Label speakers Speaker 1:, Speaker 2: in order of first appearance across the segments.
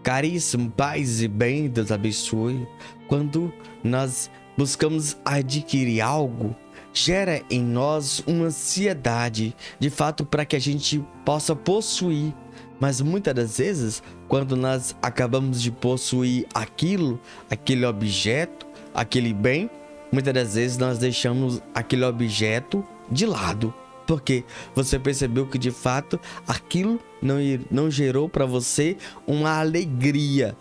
Speaker 1: Caríssimo, paz e bem, Deus abençoe. Quando nós buscamos adquirir algo, gera em nós uma ansiedade, de fato, para que a gente possa possuir. Mas muitas das vezes, quando nós acabamos de possuir aquilo, aquele objeto, aquele bem, muitas das vezes nós deixamos aquele objeto de lado. Porque você percebeu que de fato aquilo não gerou para você uma alegria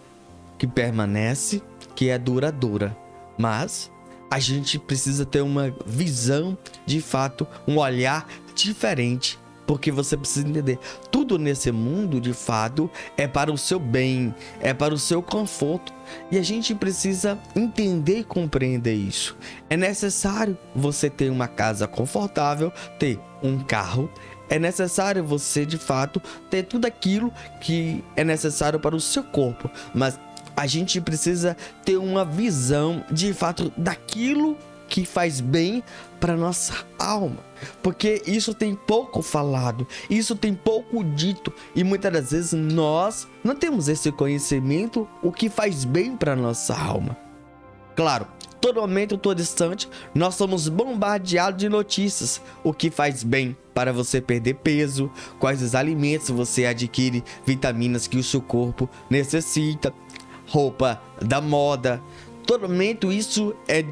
Speaker 1: que permanece, que é duradoura. Mas a gente precisa ter uma visão, de fato, um olhar diferente. Porque você precisa entender, tudo nesse mundo, de fato, é para o seu bem, é para o seu conforto. E a gente precisa entender e compreender isso. É necessário você ter uma casa confortável, ter um carro. É necessário você, de fato, ter tudo aquilo que é necessário para o seu corpo. Mas a gente precisa ter uma visão, de fato, daquilo que faz bem para nossa alma, porque isso tem pouco falado, isso tem pouco dito, e muitas das vezes nós não temos esse conhecimento, o que faz bem para nossa alma. Claro, todo momento, todo instante, nós somos bombardeados de notícias, o que faz bem para você perder peso, quais os alimentos você adquire, vitaminas que o seu corpo necessita, roupa da moda. Todo momento isso é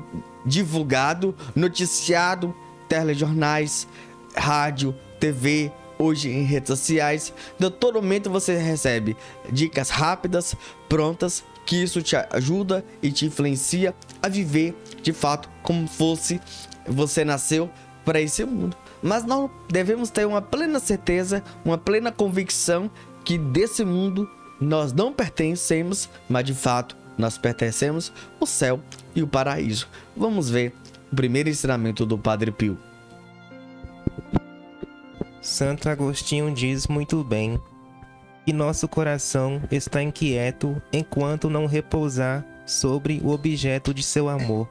Speaker 1: divulgado, noticiado, telejornais, rádio, TV, hoje em redes sociais. Então, todo momento você recebe dicas rápidas, prontas, que isso te ajuda e te influencia a viver de fato como fosse você nasceu para esse mundo. Mas nós devemos ter uma plena certeza, uma plena convicção que desse mundo nós não pertencemos, mas de fato nós pertencemos ao céu e o paraíso. Vamos ver o primeiro ensinamento do Padre Pio.
Speaker 2: Santo Agostinho diz muito bem que nosso coração está inquieto enquanto não repousar sobre o objeto de seu amor.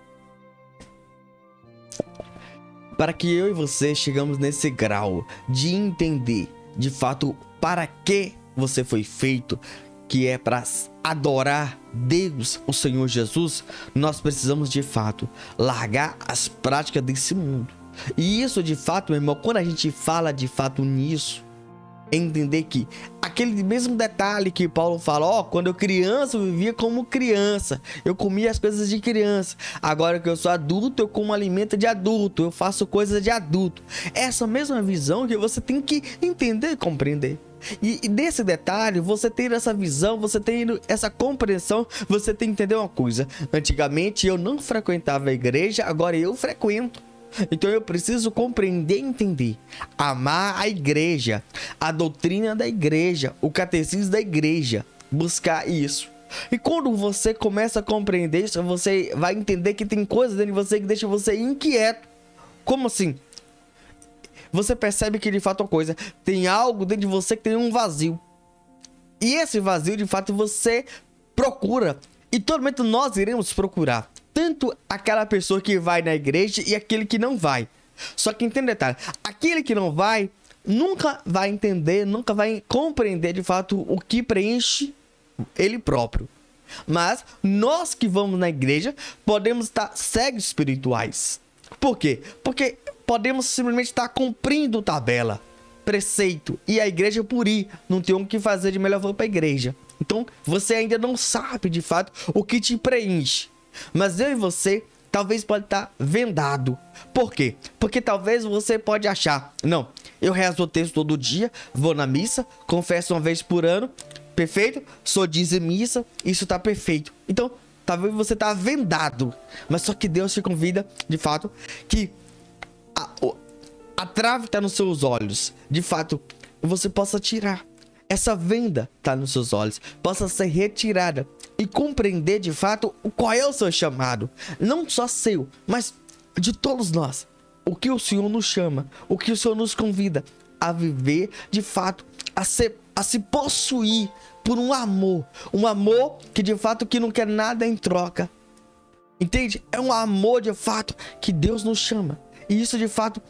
Speaker 1: Para que eu e você chegamos nesse grau de entender de fato para que você foi feito, que é para adorar Deus, o Senhor Jesus, nós precisamos de fato largar as práticas desse mundo. E isso de fato, meu irmão, quando a gente fala de fato nisso, é entender que aquele mesmo detalhe que Paulo fala, quando eu criança eu vivia como criança, eu comia as coisas de criança, agora que eu sou adulto eu como alimento de adulto, eu faço coisas de adulto. Essa mesma visão que você tem que entender e compreender. E desse detalhe, você ter essa visão, você ter essa compreensão, você tem que entender uma coisa. Antigamente eu não frequentava a igreja, agora eu frequento. Então eu preciso compreender e entender, amar a igreja, a doutrina da igreja, o catecismo da igreja, buscar isso. E quando você começa a compreender isso, você vai entender que tem coisas dentro de você que deixam você inquieto. Como assim? Você percebe que de fato uma coisa, tem algo dentro de você que tem um vazio. E esse vazio de fato você procura. E todo momento nós iremos procurar. Tanto aquela pessoa que vai na igreja e aquele que não vai. Só que entende detalhe, aquele que não vai, nunca vai entender, nunca vai compreender de fato o que preenche ele próprio. Mas nós que vamos na igreja, podemos estar cegos espirituais. Por quê? Porque podemos simplesmente estar cumprindo tabela, preceito, e a igreja por ir, não tem o que fazer de melhor, vou para a igreja. Então você ainda não sabe de fato o que te preenche. Mas eu e você talvez pode estar vendado. Por quê? Porque talvez você pode achar, não, eu rezo o texto todo dia, vou na missa, confesso uma vez por ano, perfeito, sou dizimista, isso tá perfeito. Então talvez você tá vendado, mas só que Deus te convida de fato que a trave tá nos seus olhos, de fato você possa tirar. Essa venda tá nos seus olhos, possa ser retirada e compreender de fato qual é o seu chamado, não só seu, mas de todos nós. O que o Senhor nos chama, o que o Senhor nos convida a viver de fato, a se possuir por um amor que de fato que não quer nada em troca. Entende? É um amor de fato que Deus nos chama. E isso de fato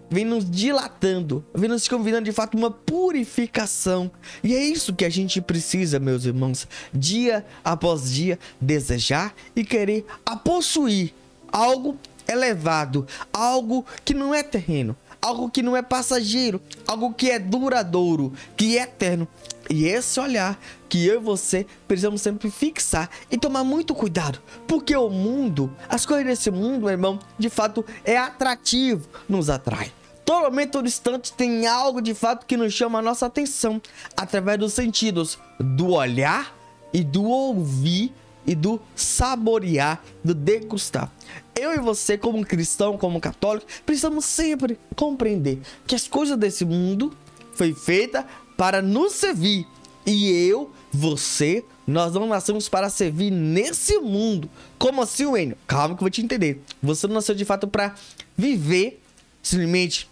Speaker 1: vem nos dilatando, vem nos convidando de fato uma purificação. E é isso que a gente precisa, meus irmãos, dia após dia, desejar e querer possuir algo elevado, algo que não é terreno, algo que não é passageiro, algo que é duradouro, que é eterno. E esse olhar que eu e você precisamos sempre fixar e tomar muito cuidado, porque o mundo, as coisas desse mundo, meu irmão, de fato é atrativo, nos atrai. Todo momento, todo instante tem algo de fato que nos chama a nossa atenção, através dos sentidos, do olhar e do ouvir e do saborear, do degustar. Eu e você, como cristão, como católico, precisamos sempre compreender que as coisas desse mundo foi feita para nos servir. E eu, você, nós não nascemos para servir nesse mundo. Como assim, Wênio? Calma que eu vou te entender. Você não nasceu de fato para viver, simplesmente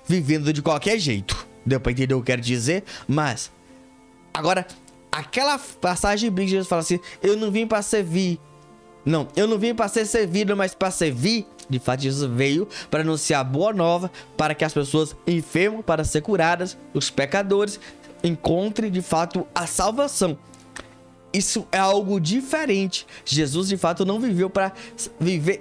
Speaker 1: vivendo de qualquer jeito. Deu para entender o que eu quero dizer? Mas, agora, aquela passagem bíblica, Jesus fala assim: eu não vim para servir. Não, eu não vim para ser servido, mas para servir. De fato, Jesus veio para anunciar a boa nova, para que as pessoas enfermas, para ser curadas, os pecadores, encontrem de fato a salvação. Isso é algo diferente. Jesus de fato não viveu para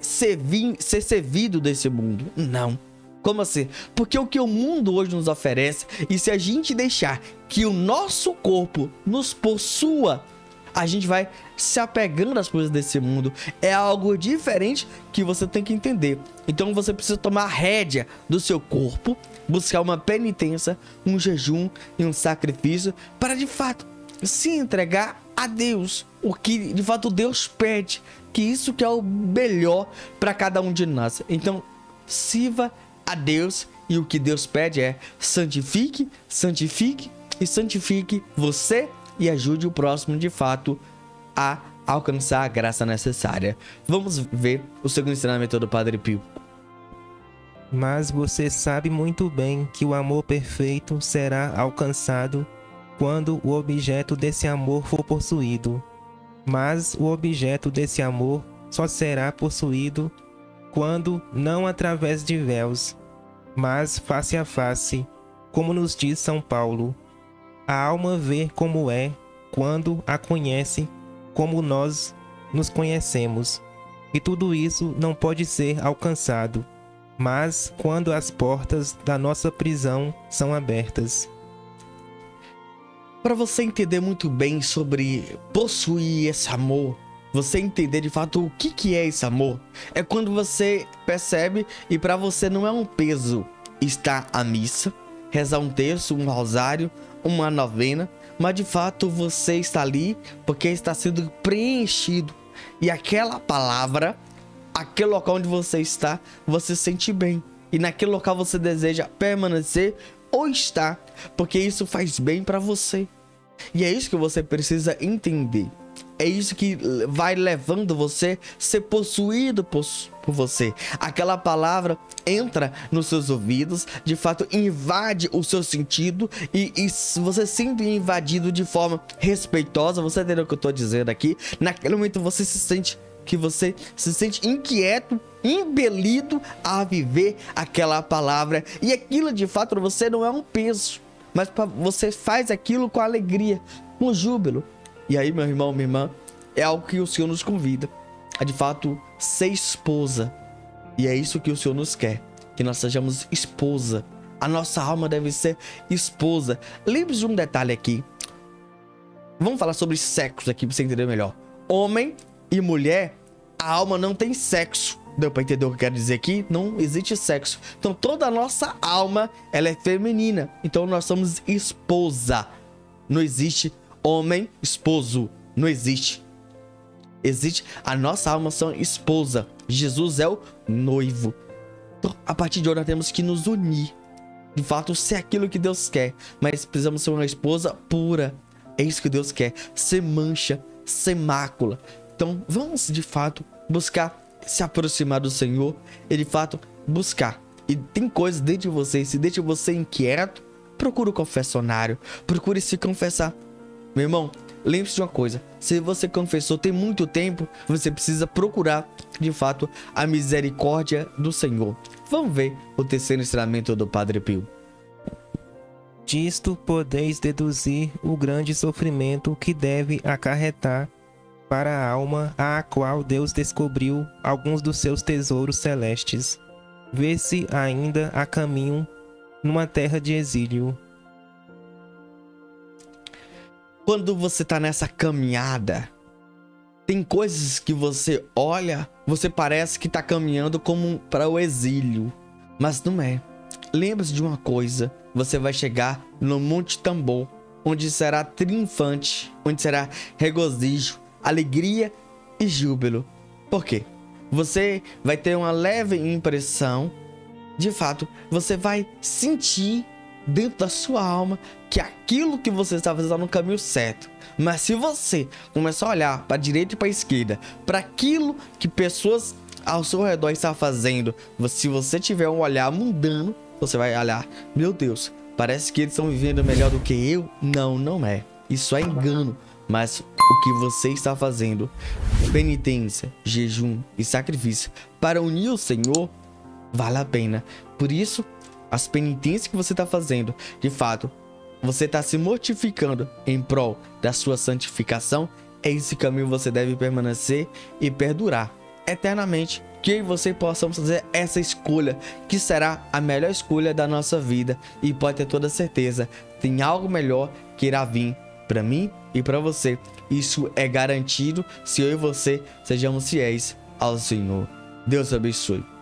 Speaker 1: ser servido desse mundo. Não. Como assim? Porque o que o mundo hoje nos oferece, e se a gente deixar que o nosso corpo nos possua, a gente vai se apegando às coisas desse mundo. É algo diferente que você tem que entender. Então você precisa tomar a rédea do seu corpo, buscar uma penitência, um jejum e um sacrifício para de fato se entregar a Deus. O que de fato Deus pede, que isso que é o melhor para cada um de nós. Então sirva a Deus, e o que Deus pede é santifique, santifique e santifique você, e ajude o próximo de fato a alcançar a graça necessária. Vamos ver o segundo ensinamento do Padre Pio.
Speaker 2: Mas você sabe muito bem que o amor perfeito será alcançado quando o objeto desse amor for possuído. Mas o objeto desse amor só será possuído quando não através de véus, mas face a face, como nos diz São Paulo. A alma vê como é quando a conhece como nós nos conhecemos. E tudo isso não pode ser alcançado, mas quando as portas da nossa prisão são abertas.
Speaker 1: Para você entender muito bem sobre possuir esse amor, você entender de fato o que é esse amor, é quando você percebe e para você não é um peso estar à missa, rezar um terço, um rosário, uma novena, mas de fato você está ali porque está sendo preenchido. E aquela palavra, aquele local onde você está, você se sente bem. E naquele local você deseja permanecer ou estar, porque isso faz bem para você. E é isso que você precisa entender. É isso que vai levando você a ser possuído por você. Aquela palavra entra nos seus ouvidos, de fato invade o seu sentido e você sendo invadido de forma respeitosa. Você entendeu o que eu estou dizendo aqui? Naquele momento você se sente inquieto, impelido a viver aquela palavra. E aquilo de fato para você não é um peso, mas você faz aquilo com alegria, com júbilo. E aí, meu irmão, minha irmã, é algo que o Senhor nos convida a de fato ser esposa. E é isso que o Senhor nos quer, que nós sejamos esposa. A nossa alma deve ser esposa. Lembre-se de um detalhe aqui. Vamos falar sobre sexo aqui para você entender melhor. Homem e mulher, a alma não tem sexo. Deu para entender o que eu quero dizer aqui? Não existe sexo. Então toda a nossa alma, ela é feminina. Então nós somos esposa. Não existe homem, esposo. Não existe. Existe a nossa alma são esposa. Jesus é o noivo. Então, a partir de hoje nós temos que nos unir. De fato, ser aquilo que Deus quer. Mas precisamos ser uma esposa pura. É isso que Deus quer. Sem mancha, sem mácula. Então, vamos de fato buscar se aproximar do Senhor. E de fato, buscar. E tem coisas dentro de você. Se deixa você inquieto, procure o confessionário. Procure se confessar. Meu irmão, lembre-se de uma coisa: se você confessou tem muito tempo, você precisa procurar de fato a misericórdia do Senhor. Vamos ver o terceiro ensinamento do Padre Pio.
Speaker 2: Disto podeis deduzir o grande sofrimento que deve acarretar para a alma à qual Deus descobriu alguns dos seus tesouros celestes. Vê-se ainda a caminho numa terra de exílio.
Speaker 1: Quando você tá nessa caminhada, tem coisas que você olha, você parece que tá caminhando como para o exílio, mas não é. Lembre-se de uma coisa: você vai chegar no Monte Tambor, onde será triunfante, onde será regozijo, alegria e júbilo. Por quê? Você vai ter uma leve impressão, de fato, você vai sentir dentro da sua alma que aquilo que você está fazendo está no caminho certo. Mas se você começar a olhar para a direita e para a esquerda, para aquilo que pessoas ao seu redor estão fazendo, se você tiver um olhar mundano, você vai olhar: meu Deus, parece que eles estão vivendo melhor do que eu. Não, não é. Isso é engano. Mas o que você está fazendo, penitência, jejum e sacrifício para unir o Senhor, vale a pena. Por isso, as penitências que você está fazendo, de fato, você está se mortificando em prol da sua santificação. É esse caminho que você deve permanecer e perdurar eternamente. Que eu e você possamos fazer essa escolha, que será a melhor escolha da nossa vida. E pode ter toda certeza, tem algo melhor que irá vir para mim e para você. Isso é garantido se eu e você sejamos fiéis ao Senhor. Deus abençoe.